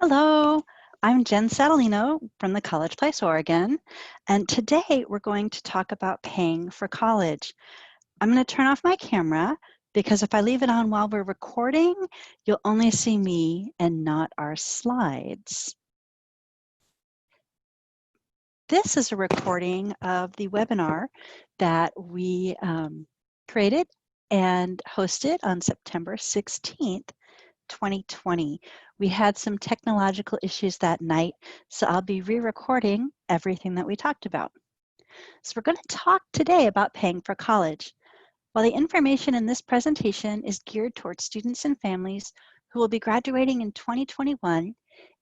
Hello, I'm Jen Satellino from the College Place, Oregon, and today we're going to talk about paying for college. I'm going to turn off my camera because if I leave it on while we're recording, you'll only see me and not our slides. This is a recording of the webinar that we created and hosted on September 16th. 2020. We had some technological issues that night, so I'll be re-recording everything that we talked about. So we're going to talk today about paying for college. While the information in this presentation is geared towards students and families who will be graduating in 2021,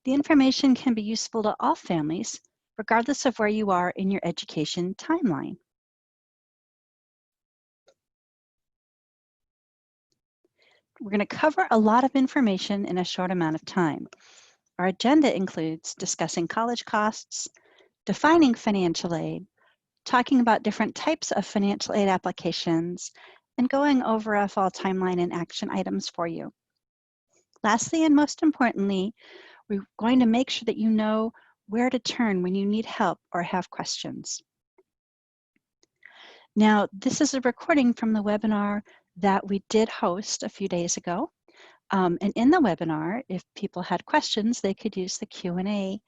the information can be useful to all families, regardless of where you are in your education timeline. We're going to cover a lot of information in a short amount of time. Our agenda includes discussing college costs, defining financial aid, talking about different types of financial aid applications, and going over a fall timeline and action items for you. Lastly, and most importantly, we're going to make sure that you know where to turn when you need help or have questions. Now, this is a recording from the webinar that we did host a few days ago. And in the webinar, if people had questions, they could use the Q&A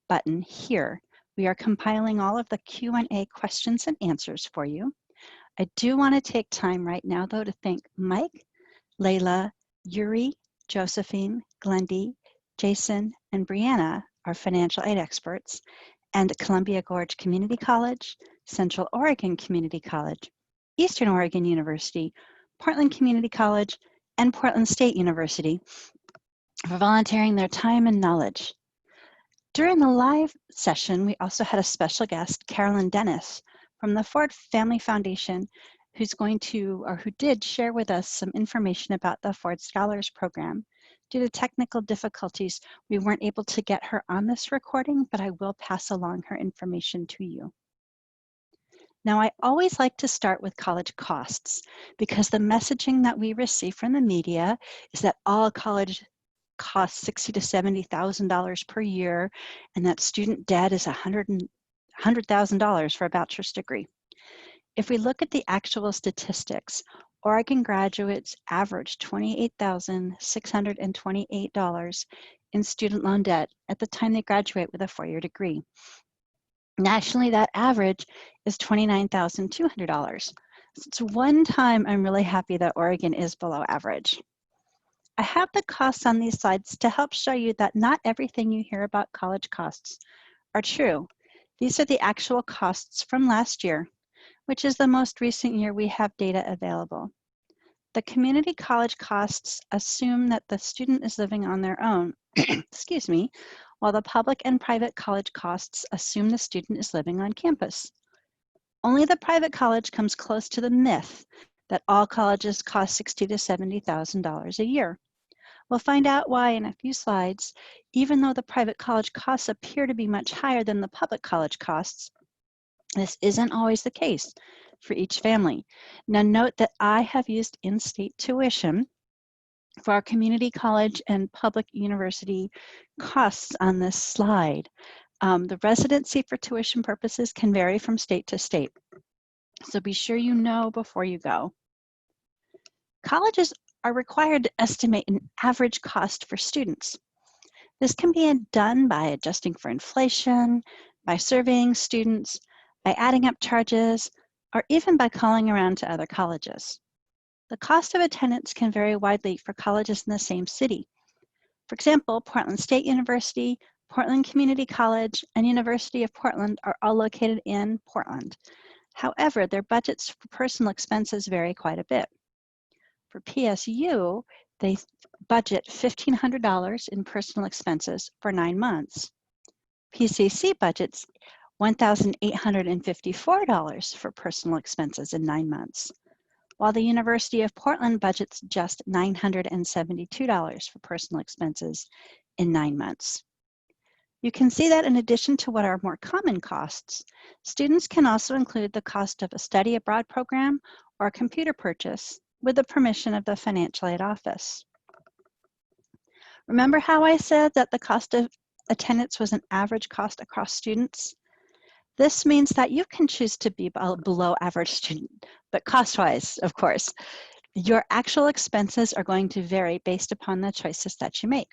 button here. We are compiling all of the Q&A questions and answers for you. I do want to take time right now, though, to thank Mike, Layla, Yuri, Josephine, Glendy, Jason, and Brianna, our financial aid experts, and Columbia Gorge Community College, Central Oregon Community College, Eastern Oregon University, Portland Community College, and Portland State University for volunteering their time and knowledge. During the live session, we also had a special guest, Carolyn Dennis, from the Ford Family Foundation, who did share with us some information about the Ford Scholars Program. Due to technical difficulties, we weren't able to get her on this recording, but I will pass along her information to you. Now, I always like to start with college costs because the messaging that we receive from the media is that all college costs $60,000 to $70,000 per year, and that student debt is $100,000 for a bachelor's degree. If we look at the actual statistics, Oregon graduates average $28,628 in student loan debt at the time they graduate with a four-year degree. Nationally, that average is $29,200. So it's one time I'm really happy that Oregon is below average. I have the costs on these slides to help show you that not everything you hear about college costs are true. These are the actual costs from last year, which is the most recent year we have data available. The community college costs assume that the student is living on their own, excuse me, while the public and private college costs assume the student is living on campus. Only the private college comes close to the myth that all colleges cost $60,000 to $70,000 a year. We'll find out why in a few slides, even though the private college costs appear to be much higher than the public college costs. This isn't always the case for each family. Now note that I have used in-state tuition for our community college and public university costs on this slide. The residency for tuition purposes can vary from state to state. So be sure you know before you go. Colleges are required to estimate an average cost for students. This can be done by adjusting for inflation, by surveying students, by adding up charges, or even by calling around to other colleges. The cost of attendance can vary widely for colleges in the same city. For example, Portland State University, Portland Community College, and University of Portland are all located in Portland. However, their budgets for personal expenses vary quite a bit. For PSU, they budget $1,500 in personal expenses for 9 months. PCC budgets $1,854 for personal expenses in 9 months, while the University of Portland budgets just $972 for personal expenses in 9 months. You can see that in addition to what are more common costs, students can also include the cost of a study abroad program or a computer purchase with the permission of the financial aid office. Remember how I said that the cost of attendance was an average cost across students? This means that you can choose to be below average student, but cost-wise, of course. Your actual expenses are going to vary based upon the choices that you make.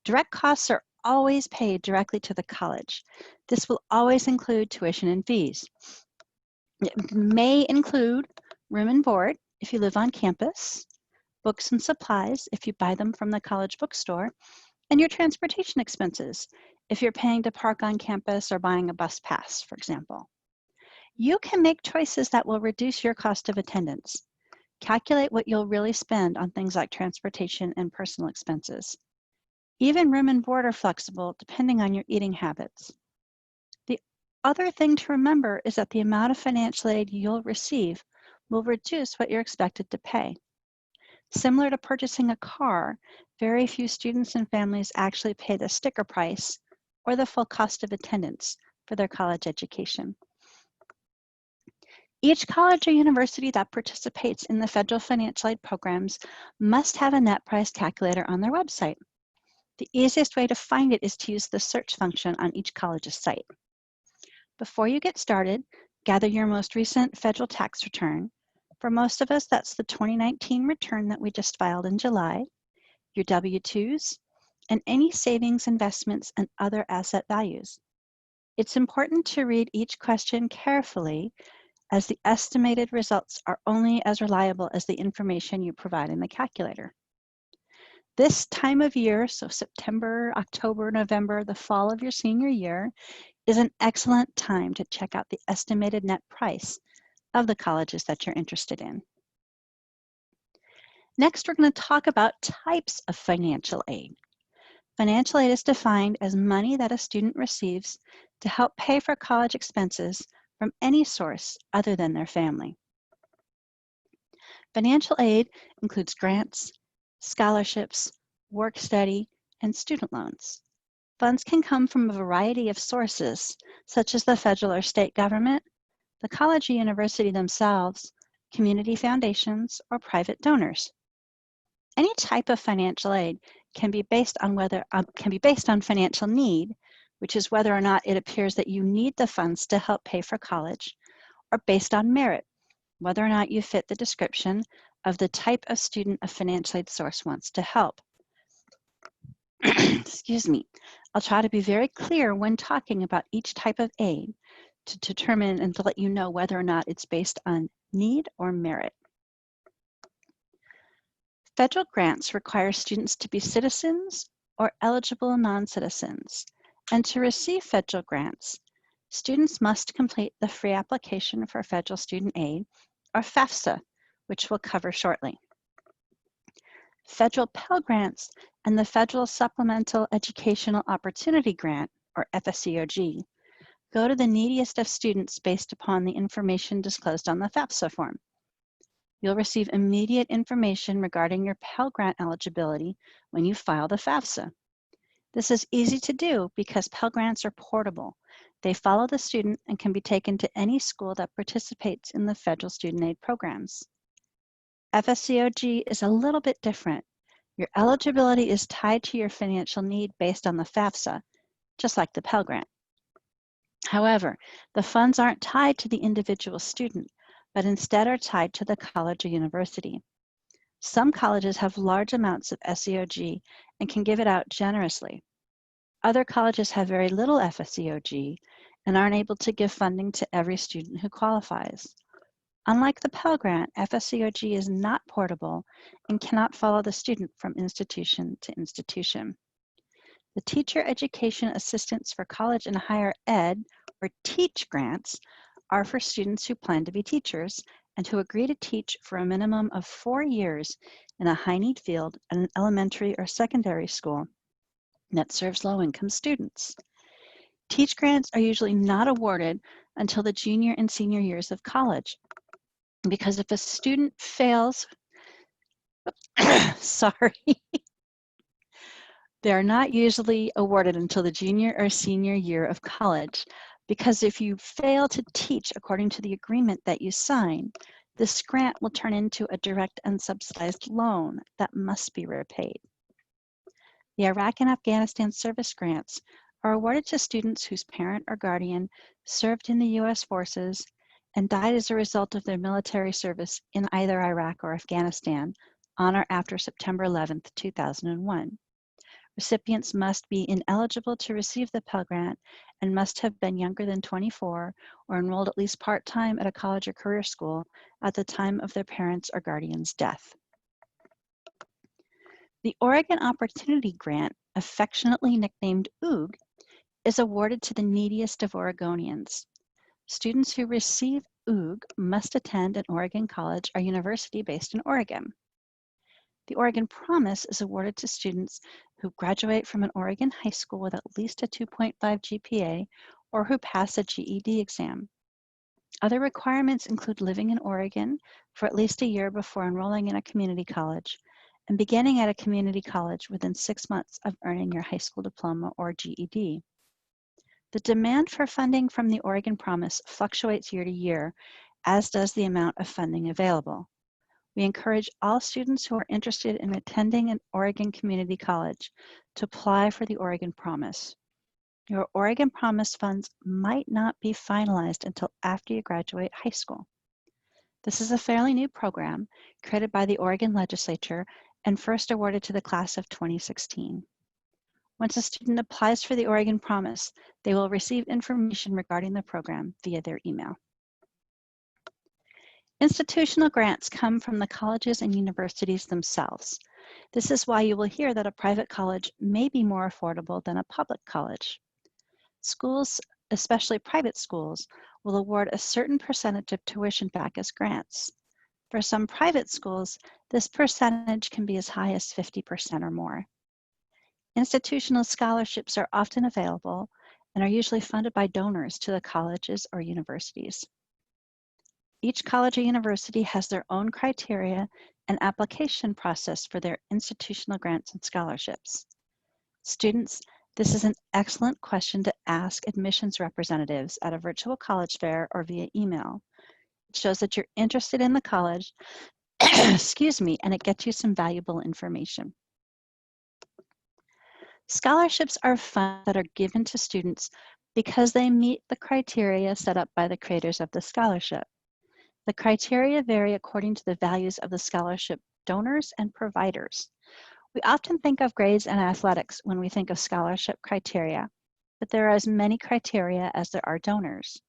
Direct costs are always paid directly to the college. This will always include tuition and fees. It may include room and board if you live on campus, books and supplies if you buy them from the college bookstore, and your transportation expenses if you're paying to park on campus or buying a bus pass, for example. You can make choices that will reduce your cost of attendance. Calculate what you'll really spend on things like transportation and personal expenses. Even room and board are flexible depending on your eating habits. The other thing to remember is that the amount of financial aid you'll receive will reduce what you're expected to pay. Similar to purchasing a car, very few students and families actually pay the sticker price or the full cost of attendance for their college education. Each college or university that participates in the federal financial aid programs must have a net price calculator on their website. The easiest way to find it is to use the search function on each college's site. Before you get started, gather your most recent federal tax return. For most of us, that's the 2019 return that we just filed in July, your W-2s, and any savings, investments, and other asset values. It's important to read each question carefully, as the estimated results are only as reliable as the information you provide in the calculator. This time of year, so September, October, November, the fall of your senior year, is an excellent time to check out the estimated net price of the colleges that you're interested in. Next, we're going to talk about types of financial aid. Financial aid is defined as money that a student receives to help pay for college expenses from any source other than their family. Financial aid includes grants, scholarships, work study, and student loans. Funds can come from a variety of sources, such as the federal or state government, the college or university themselves, community foundations, or private donors. Any type of financial aid can be based on financial need, which is whether or not it appears that you need the funds to help pay for college, or based on merit, whether or not you fit the description of the type of student a financial aid source wants to help. Excuse me. I'll try to be very clear when talking about each type of aid to determine and to let you know whether or not it's based on need or merit. Federal grants require students to be citizens or eligible non-citizens, and to receive federal grants, students must complete the free application for federal student aid, or FAFSA, which we'll cover shortly. Federal Pell Grants and the Federal Supplemental Educational Opportunity Grant, or FSEOG, go to the neediest of students based upon the information disclosed on the FAFSA form. You'll receive immediate information regarding your Pell Grant eligibility when you file the FAFSA. This is easy to do because Pell Grants are portable. They follow the student and can be taken to any school that participates in the federal student aid programs. FSEOG is a little bit different. Your eligibility is tied to your financial need based on the FAFSA, just like the Pell Grant. However, the funds aren't tied to the individual student, but instead are tied to the college or university. Some colleges have large amounts of SEOG and can give it out generously. Other colleges have very little FSEOG and aren't able to give funding to every student who qualifies. Unlike the Pell Grant, FSEOG is not portable and cannot follow the student from institution to institution. The Teacher Education Assistance for College and Higher Ed, or TEACH grants, are for students who plan to be teachers and who agree to teach for a minimum of 4 years in a high-need field at an elementary or secondary school that serves low-income students. TEACH grants are usually not awarded until the junior and senior years of college, because if a student fails, sorry, they are not usually awarded until the junior or senior year of college, because if you fail to teach according to the agreement that you sign, this grant will turn into a direct unsubsidized loan that must be repaid. The Iraq and Afghanistan service grants are awarded to students whose parent or guardian served in the U.S. forces and died as a result of their military service in either Iraq or Afghanistan on or after September 11, 2001. Recipients must be ineligible to receive the Pell Grant and must have been younger than 24 or enrolled at least part-time at a college or career school at the time of their parents' or guardian's death. The Oregon Opportunity Grant, affectionately nicknamed OOG, is awarded to the neediest of Oregonians. Students who receive OOG must attend an Oregon college or university based in Oregon. The Oregon Promise is awarded to students who graduate from an Oregon high school with at least a 2.5 GPA or who pass a GED exam. Other requirements include living in Oregon for at least a year before enrolling in a community college and beginning at a community college within 6 months of earning your high school diploma or GED. The demand for funding from the Oregon Promise fluctuates year to year, as does the amount of funding available. We encourage all students who are interested in attending an Oregon community college to apply for the Oregon Promise. Your Oregon Promise funds might not be finalized until after you graduate high school. This is a fairly new program created by the Oregon legislature and first awarded to the class of 2016. Once a student applies for the Oregon Promise, they will receive information regarding the program via their email. Institutional grants come from the colleges and universities themselves. This is why you will hear that a private college may be more affordable than a public college. Schools, especially private schools, will award a certain percentage of tuition back as grants. For some private schools, this percentage can be as high as 50% or more. Institutional scholarships are often available and are usually funded by donors to the colleges or universities. Each college or university has their own criteria and application process for their institutional grants and scholarships. Students, this is an excellent question to ask admissions representatives at a virtual college fair or via email. It shows that you're interested in the college, excuse me, and it gets you some valuable information. Scholarships are funds that are given to students because they meet the criteria set up by the creators of the scholarship. The criteria vary according to the values of the scholarship donors and providers. We often think of grades and athletics when we think of scholarship criteria, but there are as many criteria as there are donors.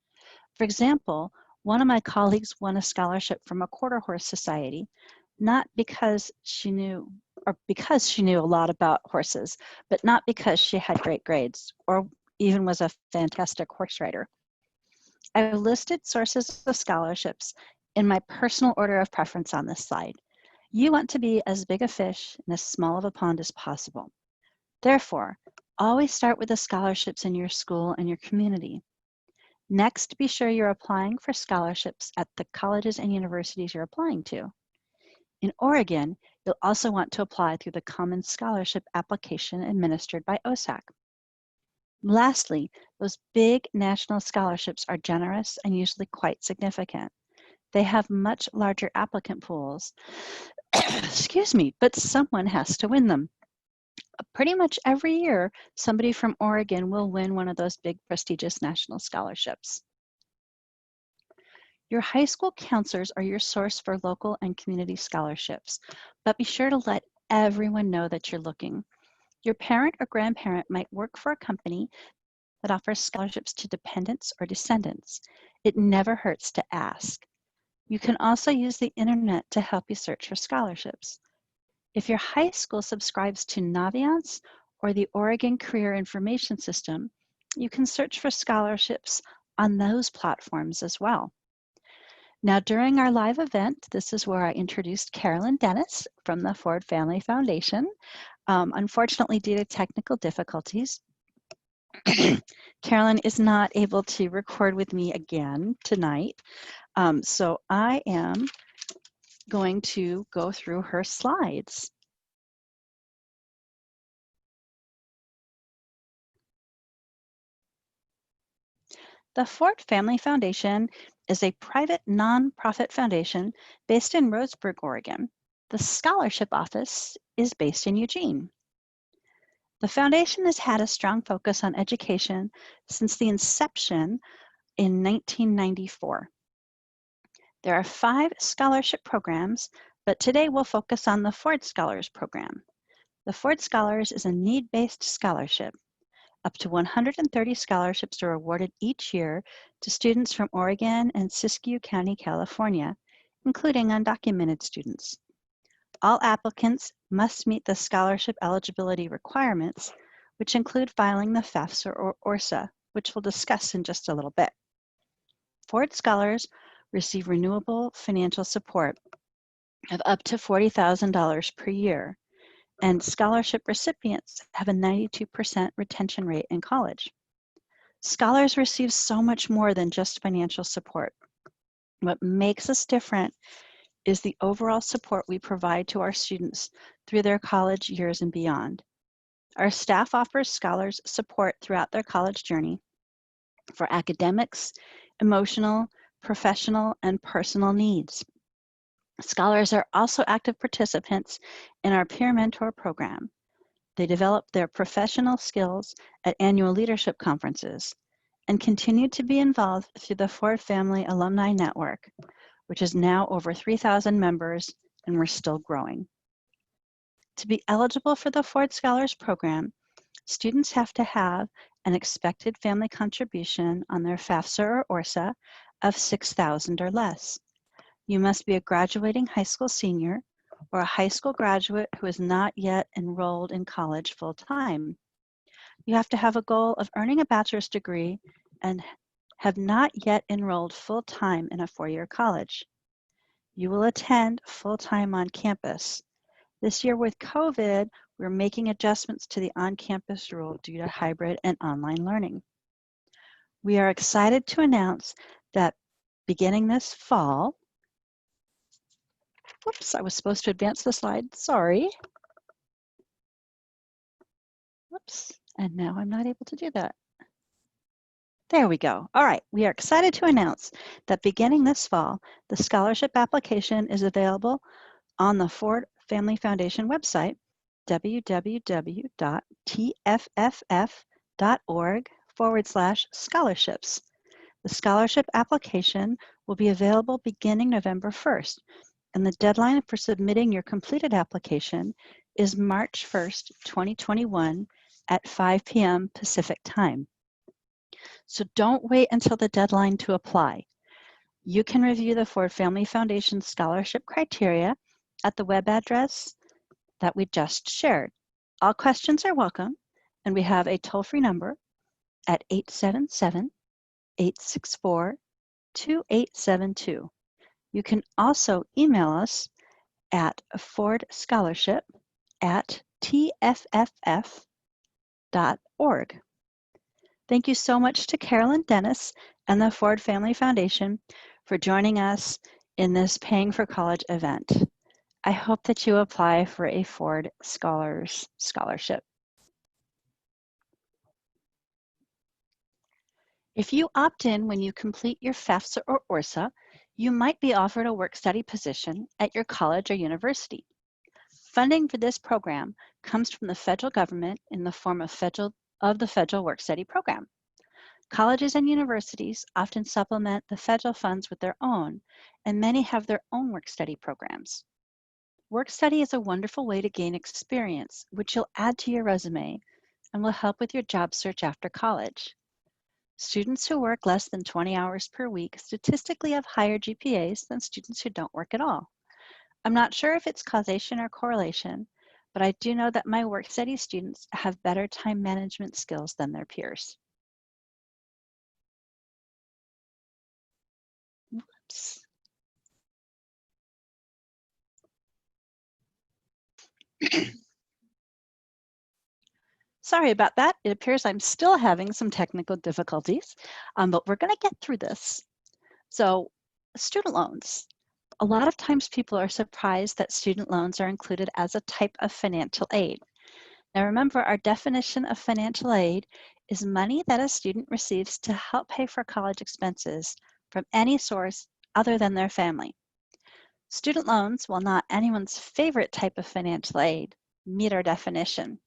For example, one of my colleagues won a scholarship from a quarter horse society, not because she knew a lot about horses, but not because she had great grades or even was a fantastic horse rider. I've listed sources of scholarships in my personal order of preference on this slide. You want to be as big a fish in as small of a pond as possible. Therefore, always start with the scholarships in your school and your community. Next, be sure you're applying for scholarships at the colleges and universities you're applying to. In Oregon, you'll also want to apply through the Common Scholarship application administered by OSAC. Lastly, those big national scholarships are generous and usually quite significant. They have much larger applicant pools, excuse me, but someone has to win them. Pretty much every year, somebody from Oregon will win one of those big prestigious national scholarships. Your high school counselors are your source for local and community scholarships, but be sure to let everyone know that you're looking. Your parent or grandparent might work for a company that offers scholarships to dependents or descendants. It never hurts to ask. You can also use the internet to help you search for scholarships. If your high school subscribes to Naviance or the Oregon Career Information System, you can search for scholarships on those platforms as well. Now, during our live event, this is where I introduced Carolyn Dennis from the Ford Family Foundation. Unfortunately, due to technical difficulties, Carolyn is not able to record with me again tonight. So I am going to go through her slides. The Ford Family Foundation is a private nonprofit foundation based in Roseburg, Oregon. The scholarship office is based in Eugene. The foundation has had a strong focus on education since the inception in 1994. There are 5 scholarship programs, but today we'll focus on the Ford Scholars program. The Ford Scholars is a need-based scholarship. Up to 130 scholarships are awarded each year to students from Oregon and Siskiyou County, California, including undocumented students. All applicants must meet the scholarship eligibility requirements, which include filing the FAFSA or ORSAA, which we'll discuss in just a little bit. Ford Scholars receive renewable financial support of up to $40,000 per year, and scholarship recipients have a 92% retention rate in college. Scholars receive so much more than just financial support. What makes us different is the overall support we provide to our students through their college years and beyond. Our staff offers scholars support throughout their college journey for academics, emotional, professional, and personal needs. Scholars are also active participants in our peer mentor program. They develop their professional skills at annual leadership conferences and continue to be involved through the Ford Family Alumni Network, which is now over 3,000 members, and we're still growing. To be eligible for the Ford Scholars program, students have to have an expected family contribution on their FAFSA or ORSAA of $6,000 or less. You must be a graduating high school senior or a high school graduate who is not yet enrolled in college full-time. You have to have a goal of earning a bachelor's degree and have not yet enrolled full-time in a 4-year college. You will attend full-time on campus. This year with COVID, we're making adjustments to the on-campus rule due to hybrid and online learning. We are excited to announce that beginning this fall, whoops, I was supposed to advance the slide, sorry. Whoops, and now I'm not able to do that. There we go. All right, we are excited to announce that beginning this fall, the scholarship application is available on the Ford Family Foundation website, www.tfff.org/scholarships. The scholarship application will be available beginning November 1st, and the deadline for submitting your completed application is March 1st, 2021 at 5 p.m. Pacific time. So don't wait until the deadline to apply. You can review the Ford Family Foundation scholarship criteria at the web address that we just shared. All questions are welcome, and we have a toll-free number at 877-864-2872. You can also email us at fordscholarship@tfff.org. Thank you so much to Carolyn Dennis and the Ford Family Foundation for joining us in this Paying for College event. I hope that you apply for a Ford Scholars Scholarship. If you opt in when you complete your FAFSA or ORSAA, you might be offered a work-study position at your college or university. Funding for this program comes from the federal government in the form of the Federal Work-Study Program. Colleges and universities often supplement the federal funds with their own, and many have their own work-study programs. Work-study is a wonderful way to gain experience, which you'll add to your resume and will help with your job search after college. Students who work less than 20 hours per week statistically have higher GPAs than students who don't work at all. I'm not sure if it's causation or correlation, but I do know that my work-study students have better time management skills than their peers. Whoops. Sorry about that. It appears I'm still having some technical difficulties, but we're going to get through this. So, student loans. A lot of times people are surprised that student loans are included as a type of financial aid. Now remember, our definition of financial aid is money that a student receives to help pay for college expenses from any source other than their family. Student loans, while not anyone's favorite type of financial aid, meet our definition.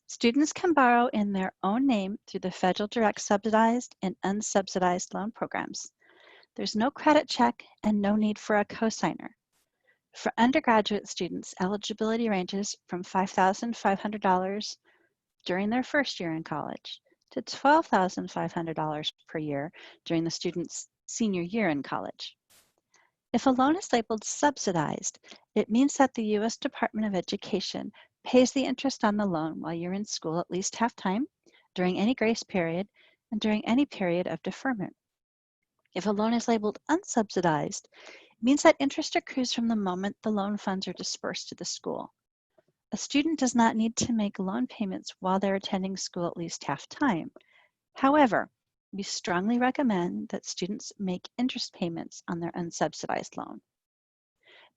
Students can borrow in their own name through the federal direct subsidized and unsubsidized loan programs. There's no credit check and no need for a cosigner. For undergraduate students, eligibility ranges from $5,500 during their first year in college to $12,500 per year during the student's senior year in college. If a loan is labeled subsidized, it means that the U.S. Department of Education pays the interest on the loan while you're in school at least half time, during any grace period, and during any period of deferment. If a loan is labeled unsubsidized, it means that interest accrues from the moment the loan funds are dispersed to the school. A student does not need to make loan payments while they're attending school at least half time. However, we strongly recommend that students make interest payments on their unsubsidized loan.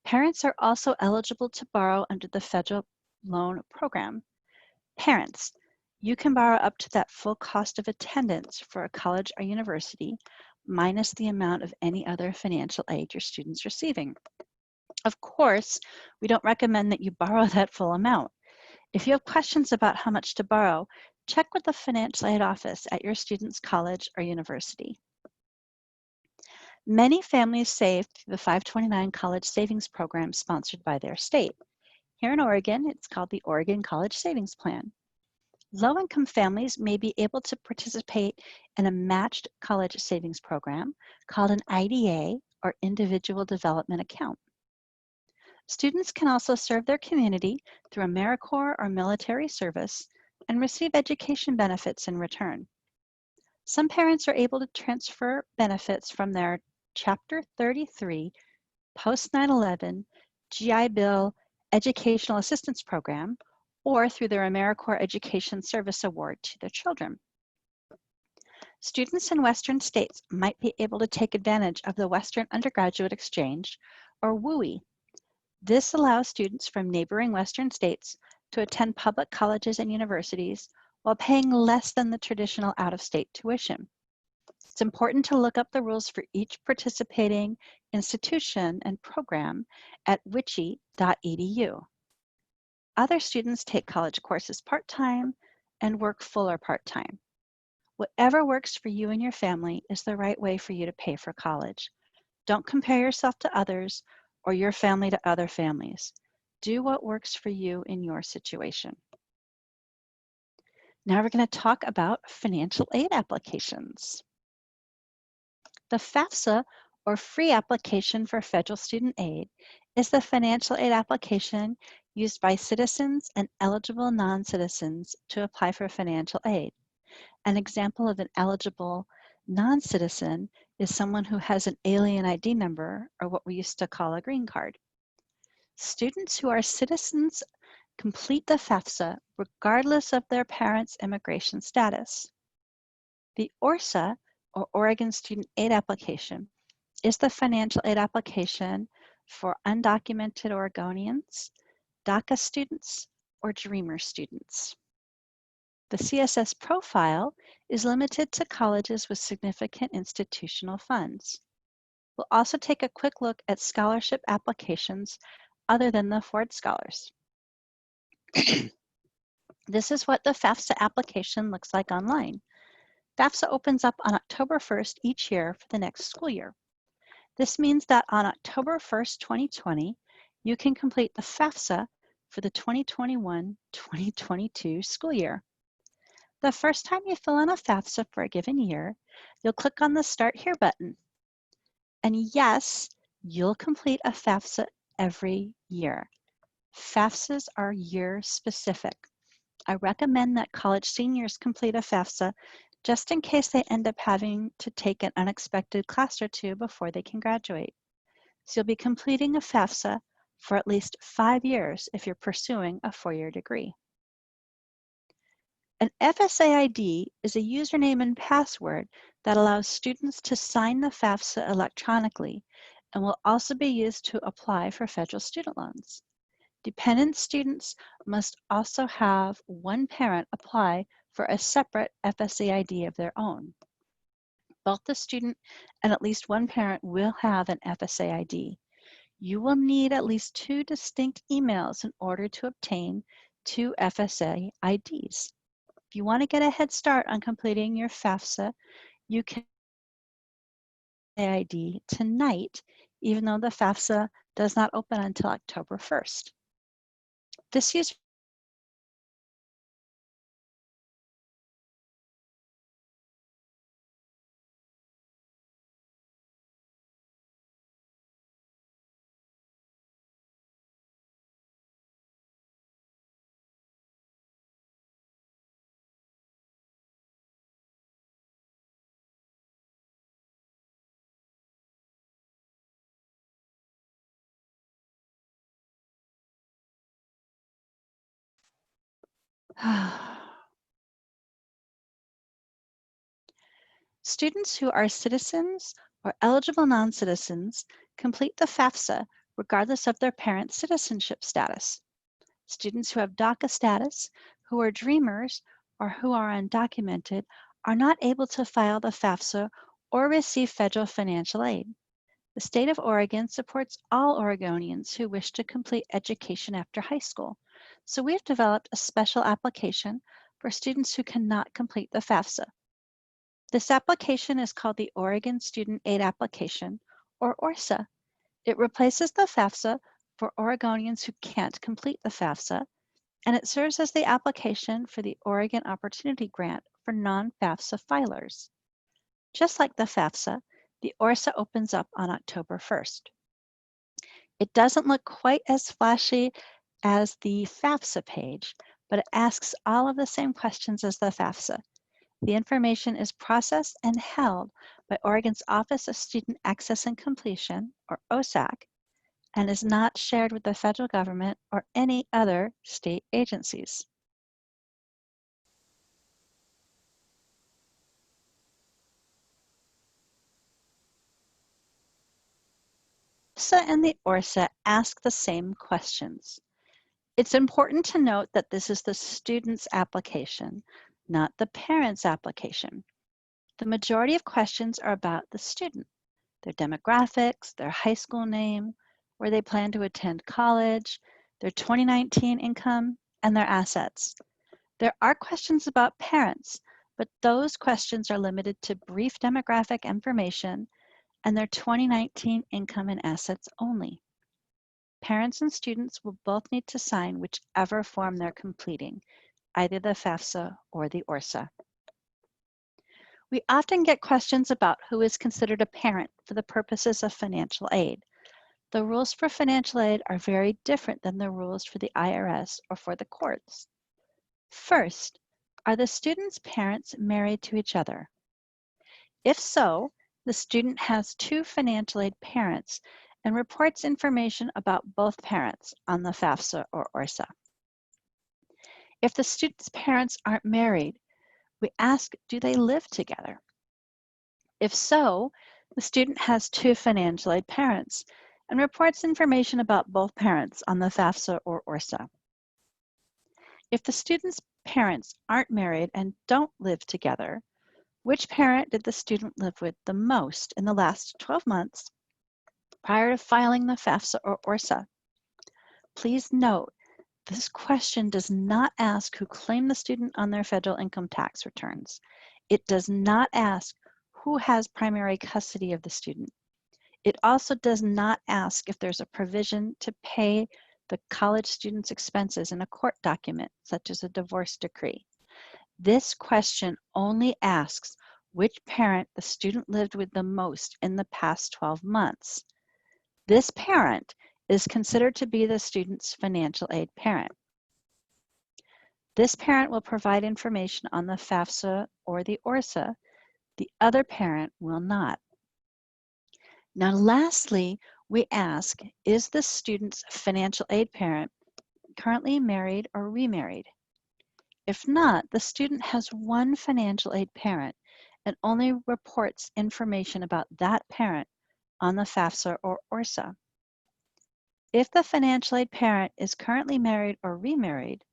Parents are also eligible to borrow under the federal loan program. Parents, you can borrow up to that full cost of attendance for a college or university, minus the amount of any other financial aid your student's receiving. Of course, we don't recommend that you borrow that full amount. If you have questions about how much to borrow, check with the financial aid office at your student's college or university. Many families save through the 529 College Savings Program sponsored by their state. Here in Oregon, it's called the Oregon College Savings Plan. Low-income families may be able to participate in a matched college savings program called an IDA, or Individual Development Account. Students can also serve their community through AmeriCorps or military service and receive education benefits in return. Some parents are able to transfer benefits from their Chapter 33 post 9/11 GI Bill Educational Assistance Program or through their AmeriCorps Education Service Award to their children. Students in Western states might be able to take advantage of the Western Undergraduate Exchange, or WUI. This allows students from neighboring Western states to attend public colleges and universities while paying less than the traditional out-of-state tuition. It's important to look up the rules for each participating institution and program at wiki.edu. Other students take college courses part-time and work full or part-time. Whatever works for you and your family is the right way for you to pay for college. Don't compare yourself to others or your family to other families. Do what works for you in your situation. Now we're going to talk about financial aid applications. The FAFSA, or Free Application for Federal Student Aid, is the financial aid application used by citizens and eligible non-citizens to apply for financial aid. An example of an eligible non-citizen is someone who has an alien ID number, or what we used to call a green card. Students who are citizens complete the FAFSA regardless of their parents' immigration status. The ORSAA, or Oregon Student Aid Application, is the financial aid application for undocumented Oregonians, DACA students, or Dreamer students. The CSS Profile is limited to colleges with significant institutional funds. We'll also take a quick look at scholarship applications other than the Ford Scholars. This is what the FAFSA application looks like online. FAFSA opens up on October 1st each year for the next school year. This means that on October 1st, 2020, you can complete the FAFSA for the 2021-2022 school year. The first time you fill in a FAFSA for a given year, you'll click on the Start Here button. And yes, you'll complete a FAFSA every year. FAFSAs are year specific. I recommend that college seniors complete a FAFSA just in case they end up having to take an unexpected class or two before they can graduate. So you'll be completing a FAFSA for at least 5 years if you're pursuing a 4-year degree. An FSA ID is a username and password that allows students to sign the FAFSA electronically and will also be used to apply for federal student loans. Dependent students must also have one parent apply for a separate FSA ID of their own. Both the student and at least one parent will have an FSA ID. You will need at least 2 distinct emails in order to obtain 2 FSA IDs. If you want to get a head start on completing your FAFSA, you can ID tonight, even though the FAFSA does not open until October 1st. This user Students who are citizens or eligible non-citizens complete the FAFSA regardless of their parents' citizenship status. Students who have DACA status, who are dreamers, or who are undocumented are not able to file the FAFSA or receive federal financial aid. The state of Oregon supports all Oregonians who wish to complete education after high school, so we've developed a special application for students who cannot complete the FAFSA. This application is called the Oregon Student Aid Application, or ORSAA. It replaces the FAFSA for Oregonians who can't complete the FAFSA, and it serves as the application for the Oregon Opportunity Grant for non-FAFSA filers. Just like the FAFSA, the ORSAA opens up on October 1st. It doesn't look quite as flashy as the FAFSA page, but it asks all of the same questions as the FAFSA. The information is processed and held by Oregon's Office of Student Access and Completion, or OSAC, and is not shared with the federal government or any other state agencies. FSA and the ORSAA ask the same questions. It's important to note that this is the student's application, not the parent's application. The majority of questions are about the student, their demographics, their high school name, where they plan to attend college, their 2019 income, and their assets. There are questions about parents, but those questions are limited to brief demographic information and their 2019 income and assets only. Parents and students will both need to sign whichever form they're completing, either the FAFSA or the ORSAA. We often get questions about who is considered a parent for the purposes of financial aid. The rules for financial aid are very different than the rules for the IRS or for the courts. First, are the student's parents married to each other? If so, the student has 2 financial aid parents and reports information about both parents on the FAFSA or ORSAA. If the student's parents aren't married, we ask, do they live together? If so, the student has 2 financial aid parents and reports information about both parents on the FAFSA or ORSAA. If the student's parents aren't married and don't live together, which parent did the student live with the most in the last 12 months prior to filing the FAFSA or ORSAA? Please note, this question does not ask who claimed the student on their federal income tax returns. It does not ask who has primary custody of the student. It also does not ask if there's a provision to pay the college student's expenses in a court document, such as a divorce decree. This question only asks which parent the student lived with the most in the past 12 months. This parent is considered to be the student's financial aid parent. This parent will provide information on the FAFSA or the ORSAA. The other parent will not. Now, lastly, we ask, is the student's financial aid parent currently married or remarried? If not, the student has 1 financial aid parent and only reports information about that parent on the FAFSA or ORSAA. If the financial aid parent is currently married or remarried,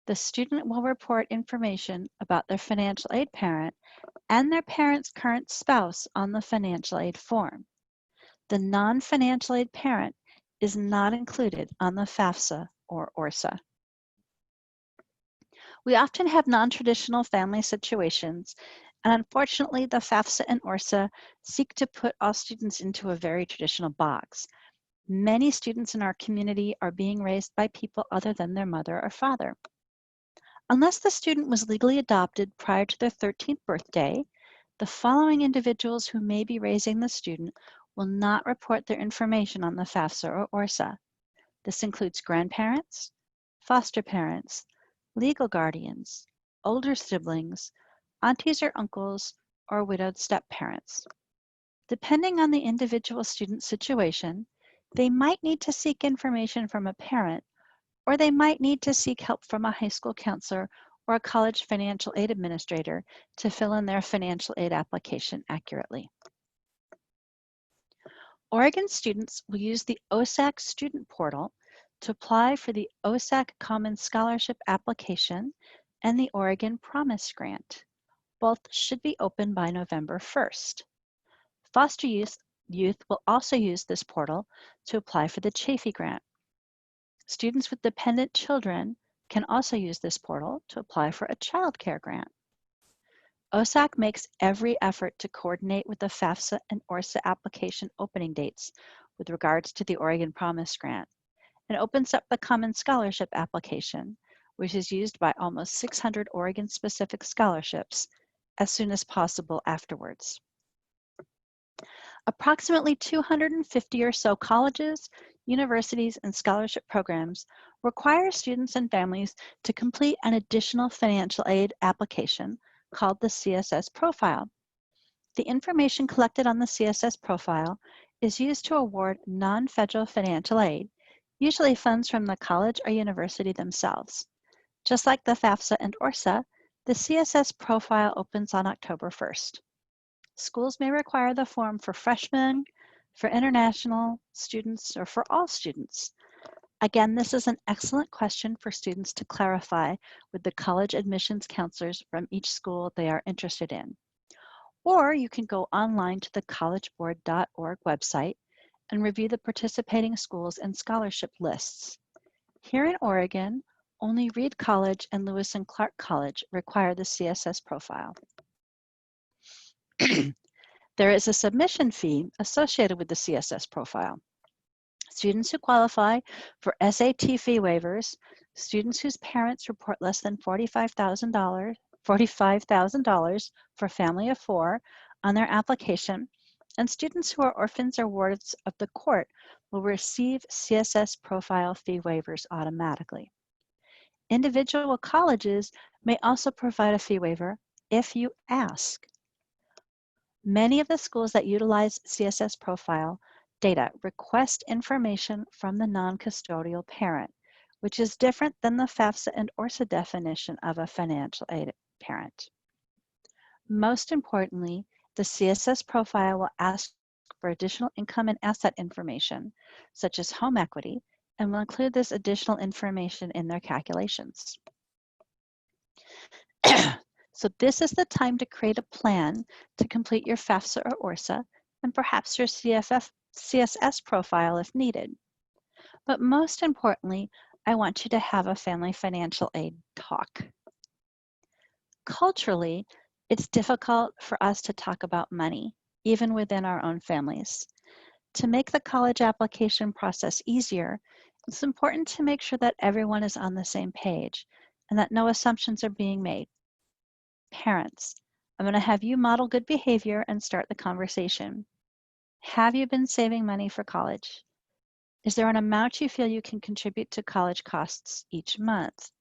the student will report information about their financial aid parent and their parent's current spouse on the financial aid form. The non-financial aid parent is not included on the FAFSA or ORSAA. We often have non-traditional family situations, and unfortunately, the FAFSA and ORSAA seek to put all students into a very traditional box. Many students in our community are being raised by people other than their mother or father. Unless the student was legally adopted prior to their 13th birthday, the following individuals who may be raising the student will not report their information on the FAFSA or ORSAA. This includes grandparents, foster parents, legal guardians, older siblings, aunties or uncles, or widowed step-parents. Depending on the individual student's situation, they might need to seek information from a parent, or they might need to seek help from a high school counselor or a college financial aid administrator to fill in their financial aid application accurately. Oregon students will use the OSAC student portal to apply for the OSAC Common Scholarship application and the Oregon Promise Grant. Both should be open by November 1st. Foster youth will also use this portal to apply for the Chafee Grant. Students with dependent children can also use this portal to apply for a child care grant. OSAC makes every effort to coordinate with the FAFSA and ORSAA application opening dates with regards to the Oregon Promise Grant, and opens up the Common Scholarship application, which is used by almost 600 Oregon-specific scholarships, as soon as possible afterwards. Approximately 250 or so colleges, universities, and scholarship programs require students and families to complete an additional financial aid application called the CSS Profile. The information collected on the CSS Profile is used to award non-federal financial aid, usually funds from the college or university themselves. Just like the FAFSA and ORSAA, the CSS Profile opens on October 1st. Schools may require the form for freshmen, for international students, or for all students. Again, this is an excellent question for students to clarify with the college admissions counselors from each school they are interested in. Or you can go online to the collegeboard.org website and review the participating schools and scholarship lists. Here in Oregon, only Reed College and Lewis and Clark College require the CSS Profile. There is a submission fee associated with the CSS Profile. Students who qualify for SAT fee waivers, students whose parents report less than $45,000 for a family of 4 on their application, and students who are orphans or wards of the court will receive CSS Profile fee waivers automatically. Individual colleges may also provide a fee waiver if you ask. Many of the schools that utilize CSS Profile data request information from the non-custodial parent, which is different than the FAFSA and ORSAA definition of a financial aid parent. Most importantly, the CSS Profile will ask for additional income and asset information, such as home equity, and will include this additional information in their calculations. So this is the time to create a plan to complete your FAFSA or ORSAA, and perhaps your CSS profile if needed. But most importantly, I want you to have a family financial aid talk. Culturally, it's difficult for us to talk about money, even within our own families. To make the college application process easier, it's important to make sure that everyone is on the same page and that no assumptions are being made. Parents, I'm going to have you model good behavior and start the conversation. Have you been saving money for college? Is there an amount you feel you can contribute to college costs each month?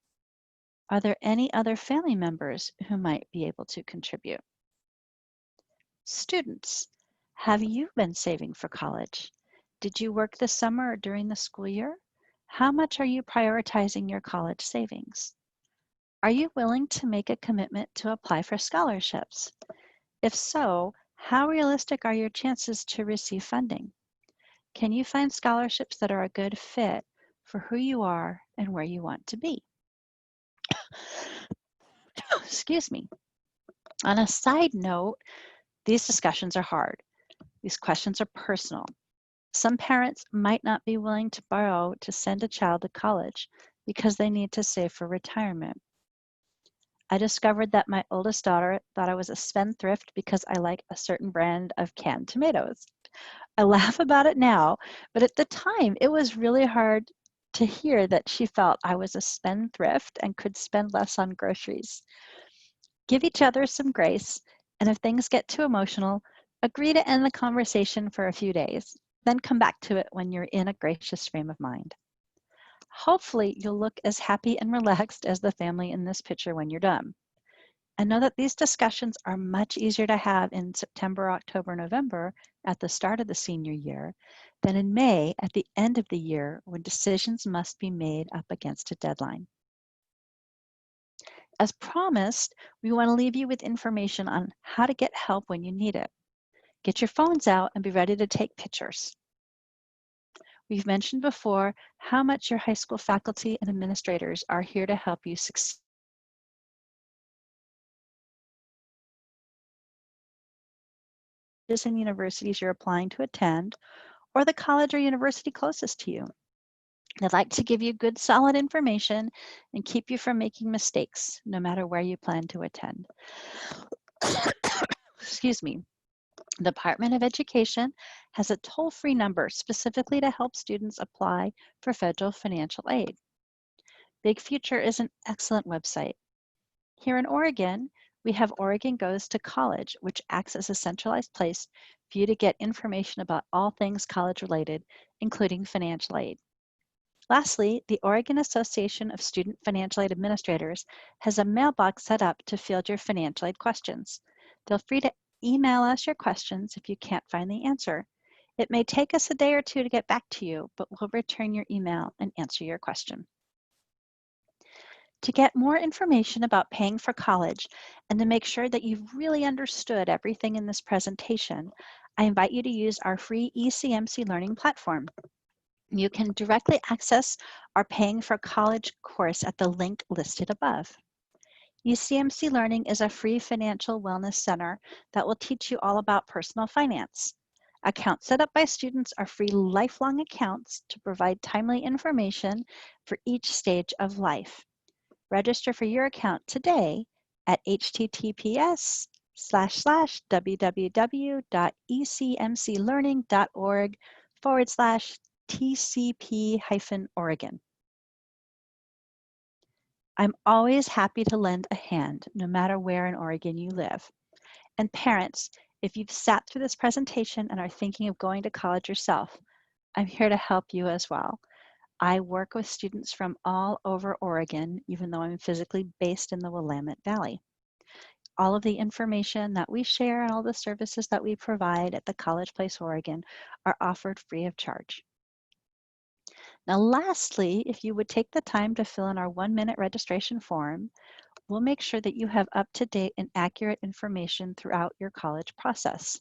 Are there any other family members who might be able to contribute? Students, have you been saving for college? Did you work this summer or during the school year? How much are you prioritizing your college savings? Are you willing to make a commitment to apply for scholarships? If so, how realistic are your chances to receive funding? Can you find scholarships that are a good fit for who you are and where you want to be? Excuse me. On a side note, these discussions are hard. These questions are personal. Some parents might not be willing to borrow to send a child to college because they need to save for retirement. I discovered that my oldest daughter thought I was a spendthrift because I like a certain brand of canned tomatoes. I laugh about it now, but at the time it was really hard to hear that she felt I was a spendthrift and could spend less on groceries. Give each other some grace, and if things get too emotional, agree to end the conversation for a few days. Then come back to it when you're in a gracious frame of mind. Hopefully, you'll look as happy and relaxed as the family in this picture when you're done. And know that these discussions are much easier to have in September, October, November at the start of the senior year than in May at the end of the year when decisions must be made up against a deadline. As promised, we want to leave you with information on how to get help when you need it. Get your phones out and be ready to take pictures. We've mentioned before how much your high school faculty and administrators are here to help you succeed in universities you're applying to attend or the college or university closest to you. They'd like to give you good, solid information and keep you from making mistakes, no matter where you plan to attend. Excuse me. The Department of Education has a toll-free number specifically to help students apply for federal financial aid. Big Future is an excellent website. Here in Oregon, we have Oregon Goes to College, which acts as a centralized place for you to get information about all things college-related, including financial aid. Lastly, the Oregon Association of Student Financial Aid Administrators has a mailbox set up to field your financial aid questions. Feel free to email us your questions if you can't find the answer. It may take us a day or two to get back to you, but we'll return your email and answer your question. To get more information about paying for college and to make sure that you've really understood everything in this presentation, I invite you to use our free ECMC learning platform. You can directly access our Paying for College course at the link listed above. ECMC Learning is a free financial wellness center that will teach you all about personal finance. Accounts set up by students are free lifelong accounts to provide timely information for each stage of life. Register for your account today at https://www.ecmclearning.org/TCP-Oregon. I'm always happy to lend a hand, no matter where in Oregon you live. And parents, if you've sat through this presentation and are thinking of going to college yourself, I'm here to help you as well. I work with students from all over Oregon, even though I'm physically based in the Willamette Valley. All of the information that we share and all the services that we provide at the College Place Oregon are offered free of charge. Now, lastly, if you would take the time to fill in our 1-minute registration form, we'll make sure that you have up-to-date and accurate information throughout your college process.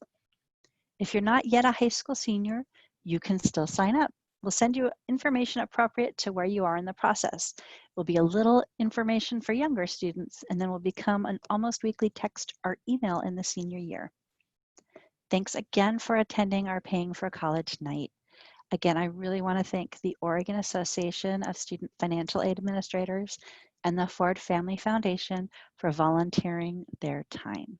If you're not yet a high school senior, you can still sign up. We'll send you information appropriate to where you are in the process. Will be a little information for younger students, and then will become an almost weekly text or email in the senior year. Thanks again for attending our Paying for College night. Again, I really want to thank the Oregon Association of Student Financial Aid Administrators and the Ford Family Foundation for volunteering their time.